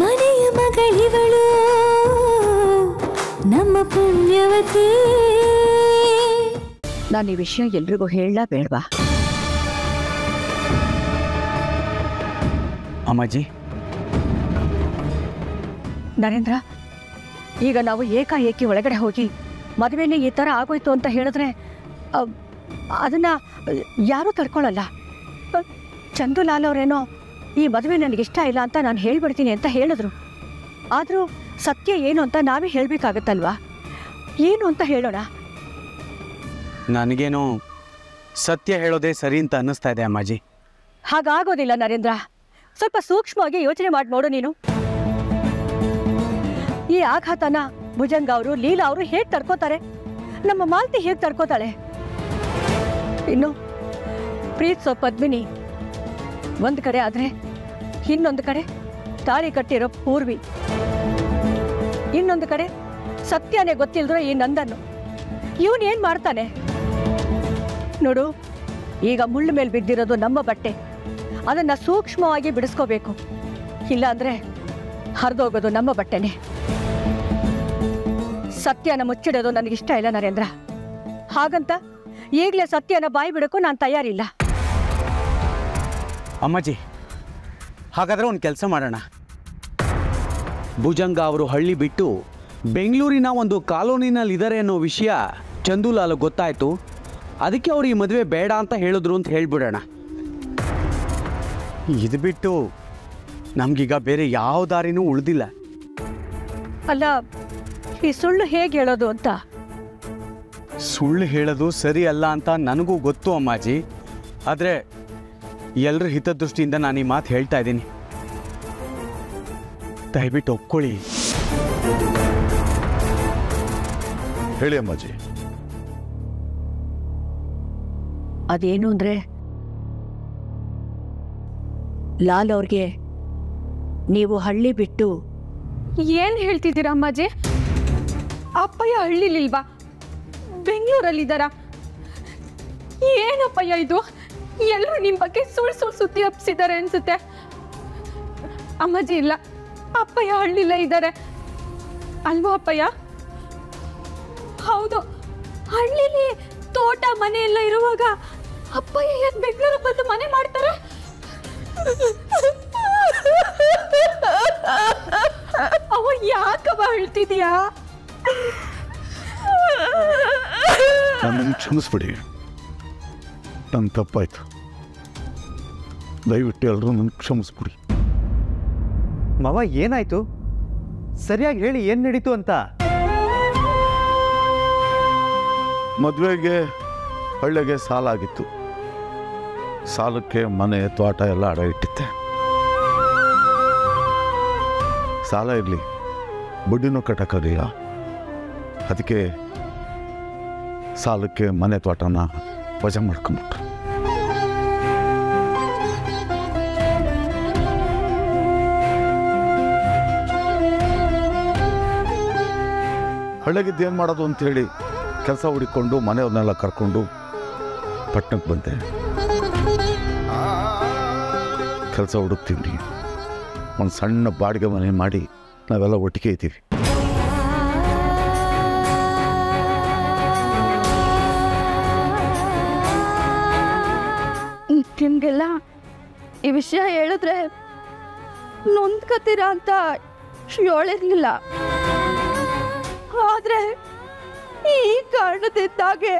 ಮನೆಯ ಮಗಳಿವಳು ನಮ್ಮ ಪುಣ್ಯವತಿ. ನಾನು ಈ ವಿಷಯ ಎಲ್ರಿಗೂ ಹೇಳಲಾ ಬೇಡವಾ? ಅಮ್ಮಾಜಿ, ನರೇಂದ್ರ, ಈಗ ನಾವು ಏಕಾಏಕಿ ಒಳಗಡೆ ಹೋಗಿ ಮದುವೆನೇ ಈ ಥರ ಆಗೋಯ್ತು ಅಂತ ಹೇಳಿದ್ರೆ ಅದನ್ನು ಯಾರೂ ತಡ್ಕೊಳ್ಳಲ್ಲ. ಚಂದುಲಾಲ್ ಅವರೇನೋ ಈ ಮದುವೆ ನನಗಿಷ್ಟ ಇಲ್ಲ ಅಂತ ನಾನು ಹೇಳ್ಬಿಡ್ತೀನಿ ಅಂತ ಹೇಳಿದ್ರು. ಆದರೂ ಸತ್ಯ ಏನು ಅಂತ ನಾವೇ ಹೇಳಬೇಕಾಗತ್ತಲ್ವಾ? ಏನು ಅಂತ ಹೇಳೋಣ? ನನಗೇನೋ ಸತ್ಯ ಹೇಳೋದೇ ಸರಿ ಅಂತ ಅನ್ನಿಸ್ತಾ ಇದೆ ಅಮ್ಮಾಜಿ. ಹಾಗಾಗೋದಿಲ್ಲ ನರೇಂದ್ರ, ಸ್ವಲ್ಪ ಸೂಕ್ಷ್ಮವಾಗಿ ಯೋಚನೆ ಮಾಡಿ ನೋಡು ನೀನು. ಈ ಆಘಾತನ ಭುಜಂಗ ಅವರು, ಲೀಲಾ ಅವರು ಹೇಗೆ ತಡ್ಕೋತಾರೆ? ನಮ್ಮ ಮಾಲ್ತಿ ಹೇಗೆ ತಡ್ಕೋತಾಳೆ? ಇನ್ನು ಪ್ರೀತ್ಸೋ ಪದ್ಮಿನಿ ಒಂದು ಕಡೆ ಆದರೆ ಇನ್ನೊಂದು ಕಡೆ ತಾಳಿ ಕಟ್ಟಿರೋ ಪೂರ್ವಿ, ಇನ್ನೊಂದು ಕಡೆ ಸತ್ಯನೇ ಗೊತ್ತಿಲ್ದ್ರೆ ಈ ನಂದನ್ನು. ಇವನೇನು ಮಾಡ್ತಾನೆ ನೋಡು. ಈಗ ಮುಳ್ಳು ಮೇಲೆ ಬಿದ್ದಿರೋದು ನಮ್ಮ ಬಟ್ಟೆ, ಅದನ್ನು ಸೂಕ್ಷ್ಮವಾಗಿ ಬಿಡಿಸ್ಕೋಬೇಕು. ಇಲ್ಲಾಂದರೆ ಹರಿದೋಗೋದು ನಮ್ಮ ಬಟ್ಟೆನೇ. ಸತ್ಯನ ಮುಚ್ಚಿಡೋದು ನನಗಿಷ್ಟ ಇಲ್ಲ ನರೇಂದ್ರ. ಹಾಗಂತ ಈಗಲೇ ಸತ್ಯನ ಬಾಯಿ ಬಿಡೋಕ್ಕೂ ನಾನು ತಯಾರಿಲ್ಲ. ಅಮ್ಮಾಜಿ, ಹಾಗಾದರೆ ಒಂದು ಕೆಲಸ ಮಾಡೋಣ. ಭುಜಂಗ ಅವರು ಹಳ್ಳಿ ಬಿಟ್ಟು ಬೆಂಗಳೂರಿನ ಒಂದು ಕಾಲೋನಿನಲ್ಲಿ ಇದ್ದಾರೆ ಅನ್ನೋ ವಿಷಯ ಚಂದುಲಾಲ್ ಗೊತ್ತಾಯಿತು. ಅದಕ್ಕೆ ಅವ್ರು ಈ ಮದುವೆ ಬೇಡ ಅಂತ ಹೇಳಿದ್ರು ಅಂತ ಹೇಳ್ಬಿಡೋಣ. ಇದು ಬಿಟ್ಟು ನಮಗೀಗ ಬೇರೆ ಯಾವ ದಾರಿನೂ ಉಳಿದಿಲ್ಲ. ಅಲ್ಲ, ಈ ಸುಳ್ಳು ಹೇಗೆ ಹೇಳೋದು ಅಂತ? ಸುಳ್ಳು ಹೇಳೋದು ಸರಿ ಅಲ್ಲ ಅಂತ ನನಗೂ ಗೊತ್ತು ಅಮ್ಮಾಜಿ. ಆದರೆ ಎಲ್ಲರ ಹಿತದೃಷ್ಟಿಯಿಂದ ನಾನು ಈ ಮಾತು ಹೇಳ್ತಾ ಇದ್ದೀನಿ. ದಯವಿಟ್ಟು ಒಪ್ಕೊಳ್ಳಿ. ಹೇಳಿ ಅಮ್ಮಾಜಿ. ಅದೇನು ಅಂದರೆ, ಲಾಲ್ ಅವ್ರಿಗೆ ನೀವು ಹಳ್ಳಿ ಬಿಟ್ಟು ಏನು ಹೇಳ್ತಿದ್ದೀರಾ ಅಮ್ಮಾಜಿ? ಅಪ್ಪಯ್ಯ ಹಳ್ಳಿಲಿಲ್ವಾ? ಬೆಂಗಳೂರಲ್ಲಿದ್ದಾರಾ? ಏನಪ್ಪಯ್ಯ ಇದು? ಎಲ್ಲರೂ ನಿಮ್ಮ ಬಗ್ಗೆ ಸುಳ್ಳು ಸುದ್ದಿ ಹಬ್ಸಿದ್ದಾರೆ ಅನ್ಸುತ್ತೆ. ಅಮ್ಮಾಜಿ ಇಲ್ಲ, ಅಪ್ಪಯ್ಯ ಹಳ್ಳಿಲ್ಲ ಇದ್ದಾರೆ ಅಲ್ವಾ ಅಪ್ಪಯ್ಯ? ಹೌದು, ಹಳ್ಳಿಲಿ ತೋಟ ಮನೆ ಎಲ್ಲ ಇರುವಾಗ ಅಪ್ಪಯ್ಯ ಯಾಕೆ ಬೆಂಗಳೂರಿಗೆ ಬಂದು ಮನೆ ಮಾಡ್ತಾರೆ? ಅವ ಯಾಕವ ಹೇಳ್ತಿದ್ಯಾ? ನನ್ನನ್ನು ಕ್ಷಮಿಸ್ಬಿಡಿ, ನನ್ನ ತಪ್ಪಾಯ್ತು. ದಯವಿಟ್ಟು ಎಲ್ಲರೂ ನನ್ನ ಕ್ಷಮಿಸ್ಬಿಡಿ. ಮಾವ, ಏನಾಯ್ತು? ಸರಿಯಾಗಿ ಹೇಳಿ, ಏನು ನಡೀತು ಅಂತ. ಮದುವೆಗೆ ಹಳ್ಳಿಗೆ ಸಾಲ ಆಗಿತ್ತು. ಸಾಲಕ್ಕೆ ಮನೆ ತೋಟ ಎಲ್ಲ ಅಡ ಇಟ್ಟಿದ್ದೆ. ಸಾಲ ಇರಲಿ, ಬಡ್ಡಿನೂ ಕಟ್ಟಕ್ಕಾಗಲಿಲ್ಲ. ಅದಕ್ಕೆ ಸಾಲಕ್ಕೆ ಮನೆ ತೋಟನ ವಜಾ ಮಾಡ್ಕೊಂಬಿಟ್ರು. ಹಳ್ಳಿಗಿದ್ದೇನು ಮಾಡೋದು ಅಂಥೇಳಿ ಕೆಲಸ ಹುಡುಕೊಂಡು ಮನೆಯವ್ರನ್ನೆಲ್ಲ ಕರ್ಕೊಂಡು ಪಟ್ಟಣಕ್ಕೆ ಬಂದೆ. ಕೆಲಸ ಹುಡುಕ್ತೀನಿ. ಒಂದು ಸಣ್ಣ ಬಾಡಿಗೆ ಮನೆ ಮಾಡಿ ನಾವೆಲ್ಲ ಒಟ್ಟಿಗೆ ಇದ್ದೀವಿ. ನಿಮಗೆಲ್ಲ ಈ ವಿಷಯ ಹೇಳಿದ್ರೆ ನೊಂದ್ಕತ್ತೀರಾ ಅಂತ ಹೇಳಿರ್ಲಿಲ್ಲ. ಆದರೆ ಈ ಕಾರಣದಿಂದಾಗೆ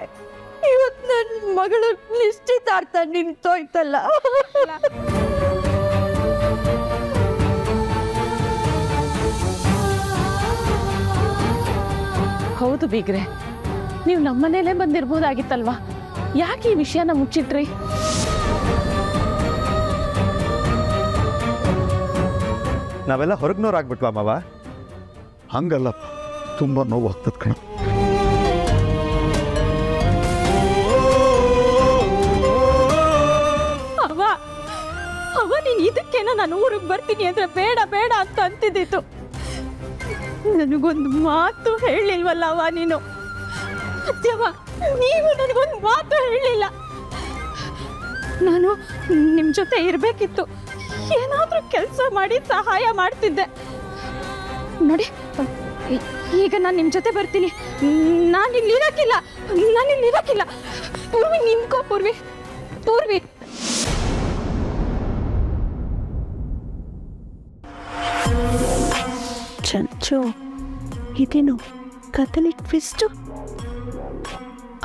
ಇವತ್ತು ನನ್ನ ಮಗಳು ನಿಶ್ಚಿತಾರ್ಥ ನಿಂತೋಯ್ತಲ್ಲ. ಹೌದು ಬೀಗ್ರೆ, ನೀವು ನಮ್ಮನೇಲೇ ಬಂದಿರ್ಬೋದಾಗಿತ್ತಲ್ವಾ? ಯಾಕೆ ಈ ವಿಷಯನ ಮುಚ್ಚಿಟ್ರಿ? ನಾವೆಲ್ಲ ಹೊರಗ್ನೋರಾಗ್ಬಿಟ್ವಾ ಮಾವ? ಹಂಗಲ್ಲ, ತುಂಬ ನೋವು ಆಗ್ತದೆ ಕಣ. ಅವ ನೀನು ಇದಕ್ಕೇನೋ ನಾನು ಊರಿಗೆ ಬರ್ತೀನಿ ಅಂದ್ರೆ ಬೇಡ ಬೇಡ ಅಂತ ಅಂತಿದ್ದಿತ್ತು. ನನಗೊಂದು ಮಾತು ಹೇಳಿಲ್ವಲ್ಲ ಅವ ನೀನು? ಸತ್ಯವ, ನೀವು ನನಗೊಂದು ಮಾತು ಹೇಳಿಲ್ಲ. ನಾನು ನಿಮ್ಮ ಜೊತೆ ಇರಬೇಕಿತ್ತು. ಏನಾದ್ರೂ ಕೆಲಸ ಮಾಡಿ ಸಹಾಯ ಮಾಡ್ತಿದ್ದೆ. ನೋಡಿ ಈಗ ನಾನು ನಿಮ್ಮ ಜೊತೆ ಬರ್ತೀನಿ. ನಾನು ಇಲ್ಲಿ ಇರಕ್ಕಿಲ್ಲ. ಪೂರ್ವಿ ನಿಂತ್ಕೋ. ಪೂರ್ವಿ ಚಂಚು, ಇದೇನು ಕಥಲಿ ಟ್ವಿಸ್ಟು?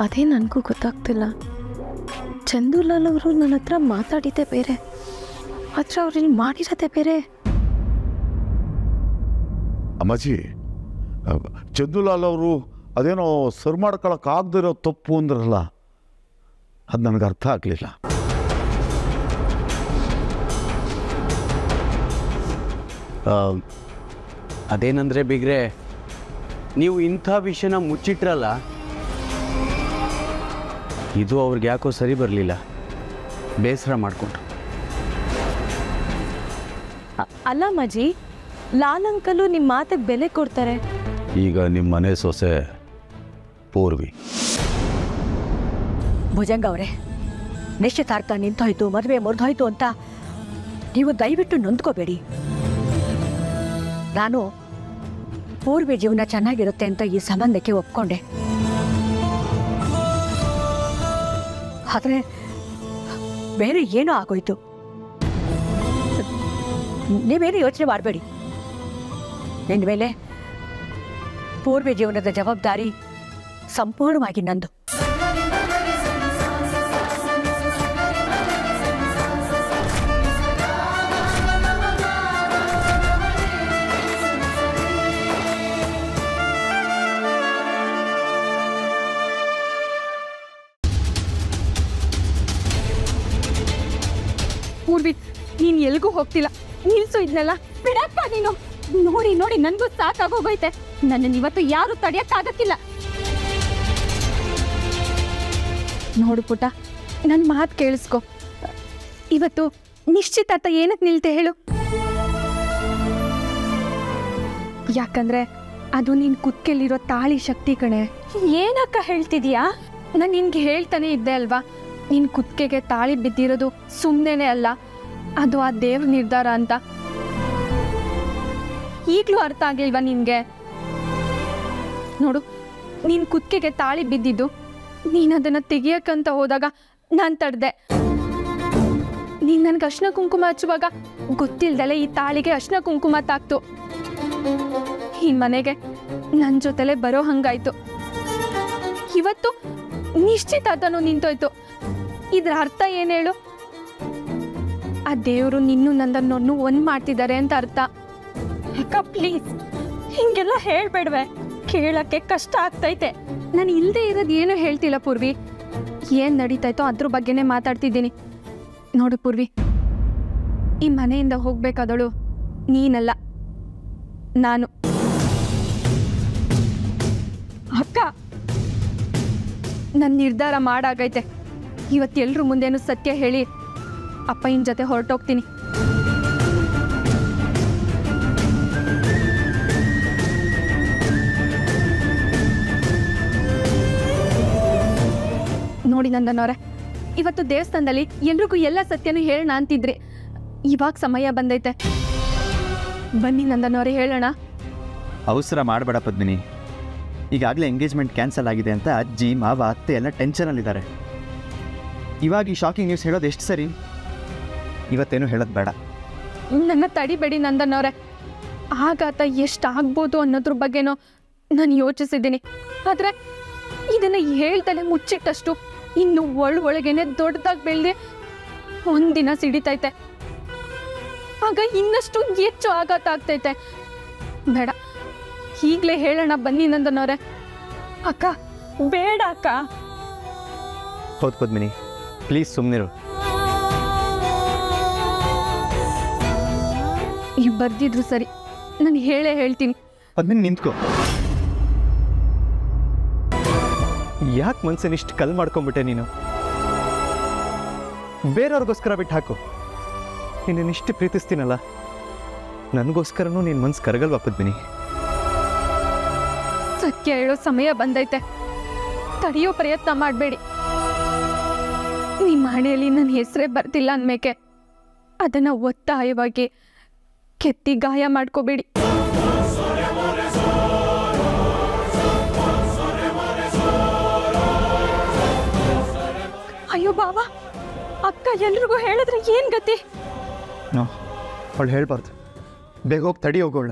ಅದೇ ನನಗೂ ಗೊತ್ತಾಗ್ತಿಲ್ಲ. ಚಂದೂಲಾಲ್ ಅವರು ನನ್ನ ಹತ್ರ ಮಾತಾಡಿದ್ದೆ ಬೇರೆ, ಮಾತ್ರ ಅವ್ರಲ್ಲಿ ಮಾಡಿರೋದೇ ಬೇರೆ. ಅಮ್ಮಾಜಿ, ಚಂದೂಲಾಲ್ ಅವರು ಅದೇನೋ ಸರ್ ಮಾಡ್ಕೊಳಕ್ಕಾಗದಿರೋ ತಪ್ಪು ಅಂದ್ರಲ್ಲ, ಅದು ನನಗೆ ಅರ್ಥ ಆಗಲಿಲ್ಲ. ಅದೇನಂದರೆ ಬಿಗ್ರೆ, ನೀವು ಇಂಥ ವಿಷಯನ ಮುಚ್ಚಿಟ್ರಲ್ಲ, ಇದು ಅವ್ರಿಗೆ ಯಾಕೋ ಸರಿ ಬರಲಿಲ್ಲ. ಬೇಸರ ಮಾಡಿಕೊಂಡ್ರು. ಅಲ್ಲ ಮಜಿ, ಲಾಲ್ ಅಂಕಲು ನಿಮ್ಮ ಮಾತಿಗೆ ಬೆಲೆ ಕೊಡ್ತಾರೆ. ಈಗ ನಿಮ್ಮ ಮನೆ ಸೊಸೆ ಪೂರ್ವಿ. ಭುಜಂಗ ಅವರೇ, ನಿಶ್ಚಿತಾರ್ಥ ನಿಂತೋಯ್ತು, ಮದುವೆ ಮುರಿದೋಯ್ತು ಅಂತ ನೀವು ದಯವಿಟ್ಟು ನೊಂದ್ಕೋಬೇಡಿ. ನಾನು ಪೂರ್ವಿ ಜೀವನ ಚೆನ್ನಾಗಿರುತ್ತೆ ಅಂತ ಈ ಸಂಬಂಧಕ್ಕೆ ಒಪ್ಕೊಂಡೆ. ಆದರೆ ಬೇರೆ ಏನೋ ಆಗೋಯ್ತು. ನೀವೇನು ಯೋಚನೆ ಮಾಡಬೇಡಿ. ನಿನ್ನ ಮೇಲೆ ಪೂರ್ವಿ ಜೀವನದ ಜವಾಬ್ದಾರಿ ಸಂಪೂರ್ಣವಾಗಿ ನಂದು. ಪೂರ್ವಿ, ನೀನ್ ಎಲ್ಗೂ ಹೋಗ್ತಿಲ್ಲ. ನಿಲ್ಸು ಇದನ್ನೆಲ್ಲ. ಬಿಡಪ್ಪ ನೀನು. ನೋಡಿ ನನ್ಗೂ ಸಾಕಾಗೋಗೈತೆ. ನನ್ನನ್ನು ಇವತ್ತು ಯಾರು ತಡೆಯಕ್ಕಾಗಕ್ಕಿಲ್ಲ. ನೋಡು ಪುಟ, ನನ್ನ ಮಾತು ಕೇಳಿಸ್ಕೊ. ಇವತ್ತು ನಿಶ್ಚಿತಾರ್ಥ ಏನಕ್ಕೆ ನಿಲ್ತೆ ಹೇಳು? ಯಾಕಂದ್ರೆ ಅದು ನೀನ್ ಕುತ್ಕೆಲಿರೋ ತಾಳಿ ಶಕ್ತಿ ಕಣೆ. ಏನಕ್ಕ ಹೇಳ್ತಿದೀಯಾ? ನಾನು ನಿನ್ಗೆ ಹೇಳ್ತಾನೆ ಇದ್ದೆ ಅಲ್ವಾ, ನಿನ್ ಕುತ್ಕೆಗೆ ತಾಳಿ ಬಿದ್ದಿರೋದು ಸುಮ್ಮನೆ ಅಲ್ಲ, ಅದು ಆ ದೇವ್ರ ನಿರ್ಧಾರ ಅಂತ. ಈಗಲೂ ಅರ್ಥ ಆಗಿಲ್ವಾ ನಿನ್ಗೆ? ನೋಡು, ನಿನ್ ಕುತ್ಕೆಗೆ ತಾಳಿ ಬಿದ್ದಿದ್ದು, ನೀನ್ ಅದನ್ನ ತೆಗಿಯಕ್ಕಂತ ಹೋದಾಗ ನಾನು ತಡ್ದೆ. ನೀನ್ ನನ್ಗೆ ಅರ್ಶಿನ ಕುಂಕುಮ ಹಚ್ಚುವಾಗ ಗೊತ್ತಿಲ್ದಲೆ ಈ ತಾಳಿಗೆ ಅರ್ಶಿನ ಕುಂಕುಮ ತಾಕ್ತು. ಈ ಮನೆಗೆ ನನ್ನ ಜೊತೆಲೆ ಬರೋ ಹಂಗಾಯ್ತು. ಇವತ್ತು ನಿಶ್ಚಿತಾರ್ಥನೂ ನಿಂತೋಯ್ತು. ಇದ್ರ ಅರ್ಥ ಏನ್ ಹೇಳು? ಆ ದೇವರು ನಿನ್ನೂ ನಂದನ್ನೊನ್ನು ಒಂದ್ ಮಾಡ್ತಿದ್ದಾರೆ ಅಂತ ಅರ್ಥ. ಅಕ್ಕ ಪ್ಲೀಸ್, ಹಿಂಗೆಲ್ಲ ಹೇಳ್ಬೇಡ್ವೆ. ಕೇಳಕ್ಕೆ ಕಷ್ಟ ಆಗ್ತೈತೆ. ನಾನು ಇಲ್ಲದೆ ಇರೋದು ಏನು ಹೇಳ್ತಿಲ್ಲ ಪೂರ್ವಿ. ಏನ್ ನಡೀತಾಯ್ತೋ ಅದ್ರ ಬಗ್ಗೆನೇ ಮಾತಾಡ್ತಿದ್ದೀನಿ. ನೋಡು ಪೂರ್ವಿ, ಈ ಮನೆಯಿಂದ ಹೋಗ್ಬೇಕಾದಳು ನೀನಲ್ಲ, ನಾನು. ಅಕ್ಕ, ನನ್ನ ನಿರ್ಧಾರ ಮಾಡಾಗೈತೆ. ಇವತ್ತೆಲ್ರೂ ಮುಂದೇನು ಸತ್ಯ ಹೇಳಿ ಅಪ್ಪಯ್ಯನ ಜೊತೆ ಹೊರಟೋಗ್ತೀನಿ. ನೋಡಿ ನಂದನವ್ರೆ, ಇವತ್ತು ದೇವಸ್ಥಾನದಲ್ಲಿ ಎಲ್ರಿಗೂ ಎಲ್ಲ ಸತ್ಯನೂ ಹೇಳೋಣ ಅಂತಿದ್ರಿ. ಇವಾಗ ಸಮಯ ಬಂದೈತೆ. ಬನ್ನಿ ನಂದನವ್ರೆ, ಹೇಳೋಣ. ಅವಸರ ಮಾಡಬೇಡ ಪದ್ಮಿನಿ. ಈಗಾಗಲೇ ಎಂಗೇಜ್ಮೆಂಟ್ ಕ್ಯಾನ್ಸಲ್ ಆಗಿದೆ ಅಂತ ಅಜ್ಜಿ ಮಾವ ಅತ್ತೆ ಎಲ್ಲ ಟೆನ್ಷನಲ್ಲಿದ್ದಾರೆ. ಇವಾಗ ಈ ಶಾಕಿಂಗ್ ನ್ಯೂಸ್ ಹೇಳೋದು ಎಷ್ಟು ಸರಿ? ಇವತ್ತೇನು ಹೇಳೋದು ಬೇಡ. ನನ್ನ ತಡಿಬೇಡಿ ನಂದನವ್ರೆ. ಆಘಾತ ಎಷ್ಟಾಗ್ಬೋದು ಅನ್ನೋದ್ರ ಬಗ್ಗೆನೋ ನಾನು ಯೋಚಿಸಿದ್ದೀನಿ. ಆದರೆ ಇದನ್ನು ಹೇಳ್ದಲೆ ಮುಚ್ಚಿಟ್ಟಷ್ಟು ಇನ್ನು ಒಳಗೇನೆ ದೊಡ್ಡದಾಗಿ ಬೆಳೆದೆ ಒಂದಿನ ಸಿಡಿತೈತೆ. ಆಗ ಇನ್ನಷ್ಟು ಹೆಚ್ಚು ಆಘಾತ ಆಗ್ತೈತೆ. ಬೇಡ, ಈಗಲೇ ಹೇಳೋಣ ಬನ್ನಿ ನಂದನವ್ರೆ. ಅಕ್ಕ ಬೇಡ ಅಕ್ಕ. ಹೌದು ಪದ್ಮಿನಿ, ಪ್ಲೀಸ್ ಸುಮ್ಮನಿರು. ಈಗ ಬರ್ದಿದ್ರು ಸರಿ, ನಾನು ಹೇಳ್ತೀನಿ. ಪದ್ಮಿನಿ ನಿಂತ್ಕೋ. ಯಾಕೆ ಮನ್ಸನ್ನು ಇಷ್ಟು ಕಲ್ ಮಾಡ್ಕೊಂಡ್ಬಿಟ್ಟೆ ನೀನು? ಬೇರೆಯವ್ರಿಗೋಸ್ಕರ ಬಿಟ್ಟು ಹಾಕು. ನಿನ್ನನ್ನಿಷ್ಟು ಪ್ರೀತಿಸ್ತೀನಲ್ಲ, ನನಗೋಸ್ಕರನೂ ನಿನ್ನ ಮನ್ಸು ಕರಗಲ್ವಾ ಪದ್ಮಿನಿ? ಸತ್ಯ ಹೇಳೋ ಸಮಯ ಬಂದೈತೆ. ತಡೆಯೋ ಪ್ರಯತ್ನ ಮಾಡಬೇಡಿ. ನಿಮ್ಮ ಹಣೆಯಲ್ಲಿ ನನ್ನ ಹೆಸರೇ ಬರ್ತಿಲ್ಲ ಅನ್ಮೇಕೆ ಅದನ್ನು ಒತ್ತಾಯವಾಗಿ ಕೆತ್ತಿ ಗಾಯ ಮಾಡ್ಕೋಬೇಡಿ. ಅಯ್ಯೋ ಬಾವ, ಅಕ್ಕ ಎಲ್ರಿಗೂ ಹೇಳಿದ್ರೆ ಏನ್ ಗತಿ? ಅವಳು ಹೇಳ್ಬಾರ್ದು. ಬೇಗ ಹೋಗಿ ತಡಿ ಹೋಗೋಳ.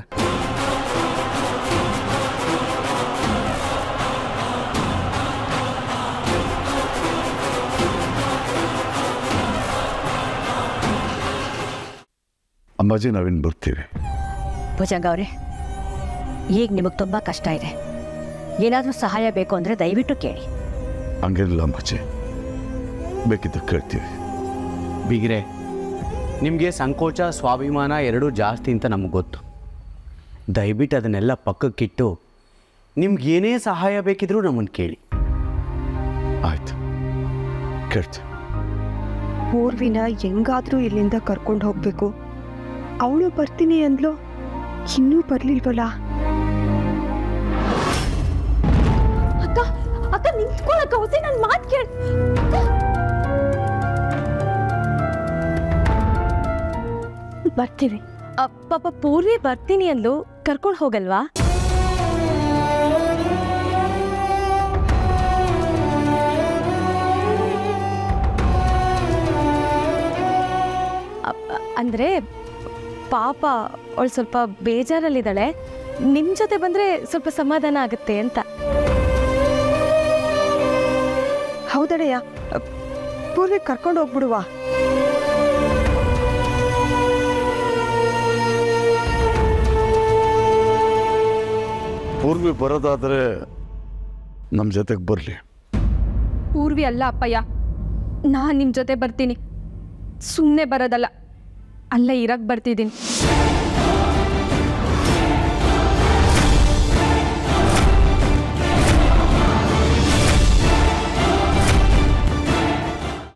ಅಮ್ಮಾಜಿ ನಾವಿನ್ನು ಬರ್ತೀವಿ. ಭುಜಂಗ ಅವರೇ, ಈಗ ನಿಮಗೆ ತುಂಬ ಕಷ್ಟ ಇದೆ. ಏನಾದರೂ ಸಹಾಯ ಬೇಕು ಅಂದರೆ ದಯವಿಟ್ಟು ಕೇಳಿ. ಹಂಗೇನಿಲ್ಲ ಅಮ್ಮಾಜಿ, ಬೇಕಿದ್ದ ಕೇಳ್ತೀವಿ. ಬಿಗ್ರೆ, ನಿಮಗೆ ಸಂಕೋಚ ಸ್ವಾಭಿಮಾನ ಎರಡೂ ಜಾಸ್ತಿ ಅಂತ ನಮಗೆ ಗೊತ್ತು. ದಯವಿಟ್ಟು ಅದನ್ನೆಲ್ಲ ಪಕ್ಕಕ್ಕಿಟ್ಟು ನಿಮ್ಗೆ ಏನೇ ಸಹಾಯ ಬೇಕಿದ್ರೂ ನಮ್ಮನ್ನು ಕೇಳಿ. ಆಯ್ತು, ಕೇಳ್ತೀವಿ. ಪೂರ್ವಿನ ಹೆಂಗಾದ್ರೂ ಇಲ್ಲಿಂದ ಕರ್ಕೊಂಡು ಹೋಗ್ಬೇಕು. ಅವಳು ಬರ್ತೀನಿ ಅಂದ್ಲು, ಇನ್ನೂ ಬರ್ಲಿಲ್ವಲ್ಲ. ಅಕ್ಕ ಅಕ್ಕ ನಿಂತ್ಕೊಳ್ಳಕ್ಕ ಹೋದೆ, ನನ್ನ ಮಾತು ಕೇಳಿ. ಬರ್ತೀವಿ. ಪಾಪ ಪೂರ್ವಿ ಬರ್ತೀನಿ ಅಂದ್ಲು, ಕರ್ಕೊಂಡು ಹೋಗಲ್ವಾ? ಅಂದರೆ ಪಾಪ ಅವಳು ಸ್ವಲ್ಪ ಬೇಜಾರಲ್ಲಿದ್ದಾಳೆ. ನಿಮ್ಮ ಜೊತೆ ಬಂದರೆ ಸ್ವಲ್ಪ ಸಮಾಧಾನ ಆಗುತ್ತೆ ಅಂತ. ಹೌದಡೆಯ, ಪೂರ್ವಿ ಕರ್ಕೊಂಡು ಹೋಗ್ಬಿಡುವ. ಪೂರ್ವಿ ಬರೋದಾದರೆ ನಮ್ಮ ಜೊತೆಗೆ ಬರಲಿ. ಪೂರ್ವಿ ಅಲ್ಲ ಅಪ್ಪಯ್ಯ, ನಾನು ನಿಮ್ಮ ಜೊತೆ ಬರ್ತೀನಿ. ಸುಮ್ಮನೆ ಬರೋದಲ್ಲ, ಅಲ್ಲೇ ಇರಕ್ಕೆ ಬರ್ತಿದ್ದೀನಿ.